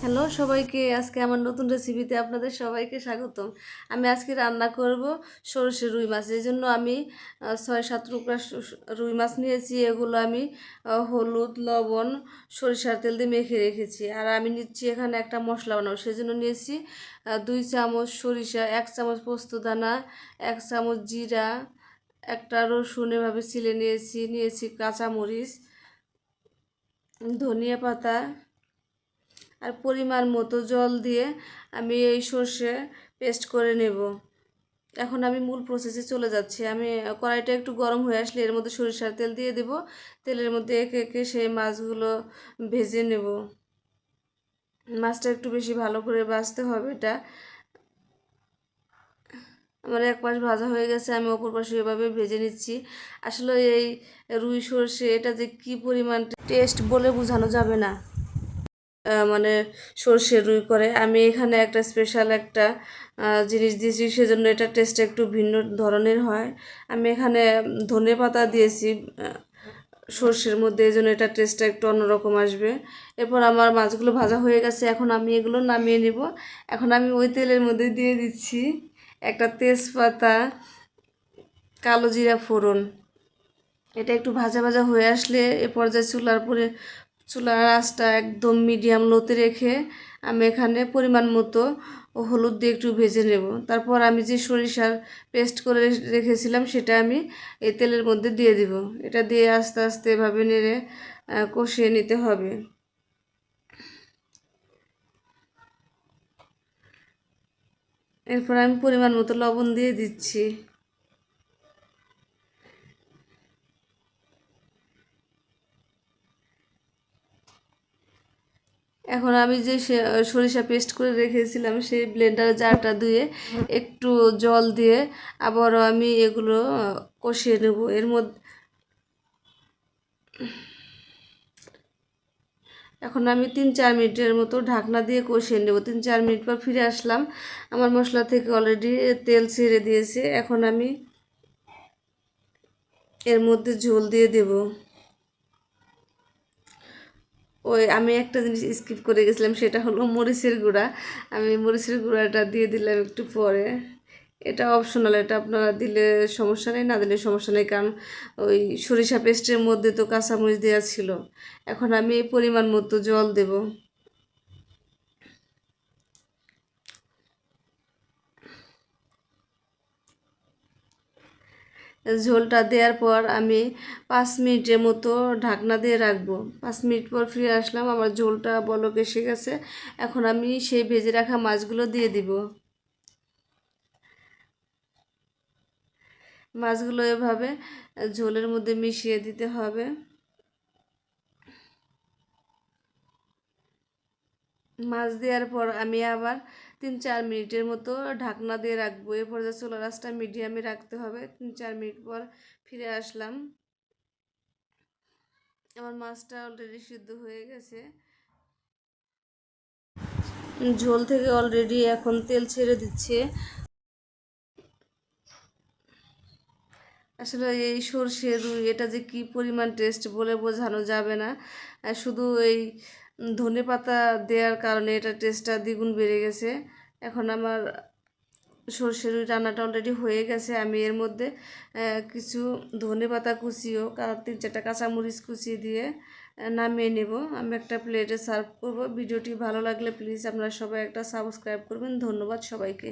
Hello সবাইকে, আজকে আমার নতুন রেসিপিতে আপনাদের সবাইকে স্বাগতম। আমি আজকে রান্না করব সরষে রুই মাছ। এই জন্য আমি 6-7 টুকরা রুই মাছ নিয়েছি। এগুলো আমি হলুদ, লবণ, সরিষার তেল দিয়ে মেখে রেখেছি। আর আমি নিচ্ছি এখানে একটা মশলা বানাবো, সেজন্য নিয়েছি 2 চামচ সরিষা, 1 চামচ পোস্তদানা, 1 চামচ জিরা, একটা রসুন এভাবে ছিলে নিয়েছি কাঁচামরিচ, ধনিয়া পাতা আর পরিমাণ মতো জল দিয়ে আমি এই সর্ষে পেস্ট করে নেব। এখন আমি মূল প্রসেসে চলে যাচ্ছি। আমি কড়াইটা একটু গরম হয়ে আসলে এর মধ্যে সরিষার তেল দিয়ে দেব। তেলের মধ্যে একে একে সেই মাছগুলো ভেজে নেব। মাছটা একটু বেশি ভালো করে ভাজতে হবে। এটা আমার এক পাশ ভাজা হয়ে গেছে, আমি অপর পাশে এভাবে ভেজে নিচ্ছি। আসলে এই রুই সর্ষে এটা যে কি পরিমাণ টেস্ট বলে বোঝানো যাবে না। মানে সর্ষে রুই করে আমি এখানে একটা স্পেশাল একটা জিনিস দিয়েছি, সেজন্য এটা টেস্টটা একটু ভিন্ন ধরনের হয়। আমি এখানে ধনে পাতা দিয়েছি সর্ষের মধ্যে, এই জন্য এটা টেস্টটা একটু অন্যরকম আসবে। এরপর আমার মাছগুলো ভাজা হয়ে গেছে, এখন আমি এগুলো নামিয়ে নিব। এখন আমি ওই তেলের মধ্যে দিয়ে দিচ্ছি একটা তেজপাতা, কালো জিরা ফোড়ন। এটা একটু ভাজা ভাজা হয়ে আসলে এ পর্যায়ে চুলার আঁচটা একদম মিডিয়াম লোতে রেখে আমি এখানে পরিমাণ মতো হলুদ দিয়ে একটু ভেজে নেব। তারপর আমি যে সরিষার পেস্ট করে রেখেছিলাম সেটা আমি এই তেলের মধ্যে দিয়ে দিব। এটা দিয়ে আস্তে আস্তে এভাবে নেড়ে কষিয়ে নিতে হবে। এরপর আমি পরিমাণ মতো লবণ দিয়ে দিচ্ছি। এখন আমি যে সরিষা পেস্ট করে রেখেছিলাম সেই ব্লেন্ডার জারটা ধুয়ে একটু জল দিয়ে আবারও আমি এগুলো কষিয়ে নেব। এর মধ্যে এখন আমি 3-4 মিনিটের মতো ঢাকনা দিয়ে কষিয়ে নেব। 3-4 মিনিট পর ফিরে আসলাম। আমার মশলা থেকে অলরেডি তেল ছেড়ে দিয়েছে। এখন আমি এর মধ্যে ঝোল দিয়ে দেব। আমি একটা জিনিস স্কিপ করে গেছিলাম, সেটা হলো মরিচের গুঁড়া। আমি মরিচের গুঁড়াটা দিয়ে দিলাম একটু পরে। এটা অপশনাল, এটা আপনারা দিলে সমস্যা নেই, না দিলে সমস্যা নেই, কারণ ওই সরিষা পেস্টের মধ্যে তো কাঁচামরিচ দেওয়া ছিল। এখন আমি পরিমাণ মতো জল দেব। ঝোলটা দেওয়ার পর আমি 5 মিনিটের মতো ঢাকনা দিয়ে রাখবো। 5 মিনিট পর ফিরে আসলাম, আমার ঝোলটা বলক এসে গেছে। এখন আমি সেই ভেজে রাখা মাছগুলো দিয়ে দিব। মাছগুলো এভাবে ঝোলের মধ্যে মিশিয়ে দিতে হবে। মাছ দেওয়ার পর আমি আবার 3-4 মিনিটের মতো ঢাকনা দিয়ে রাখবো। এরপর যে চুলার আঁচটা মিডিয়ামে রাখতে হবে। 3-4 মিনিট পর ফিরে আসলাম, আমার মাছটা অলরেডি সিদ্ধ হয়ে গেছে। ঝোল থেকে অলরেডি এখন তেল ছেড়ে দিচ্ছে। আসলে এই সর্ষে রুই এটা যে কি পরিমাণ টেস্ট বলে বোঝানো যাবে না। শুধু এই ধনে পাতা দেওয়ার কারণে এটা টেস্টটা দ্বিগুণ বেড়ে গেছে। এখন আমার সর্ষে রুই রান্নাটা অলরেডি হয়ে গেছে। আমি এর মধ্যে কিছু ধনে পাতা কুচিও 3-4টা কাঁচামরিচ কুচিয়ে দিয়ে নামিয়ে নেব। আমি একটা প্লেটে সার্ভ করব। ভিডিওটি ভালো লাগলে প্লিজ আপনারা সবাই একটা সাবস্ক্রাইব করবেন। ধন্যবাদ সবাইকে।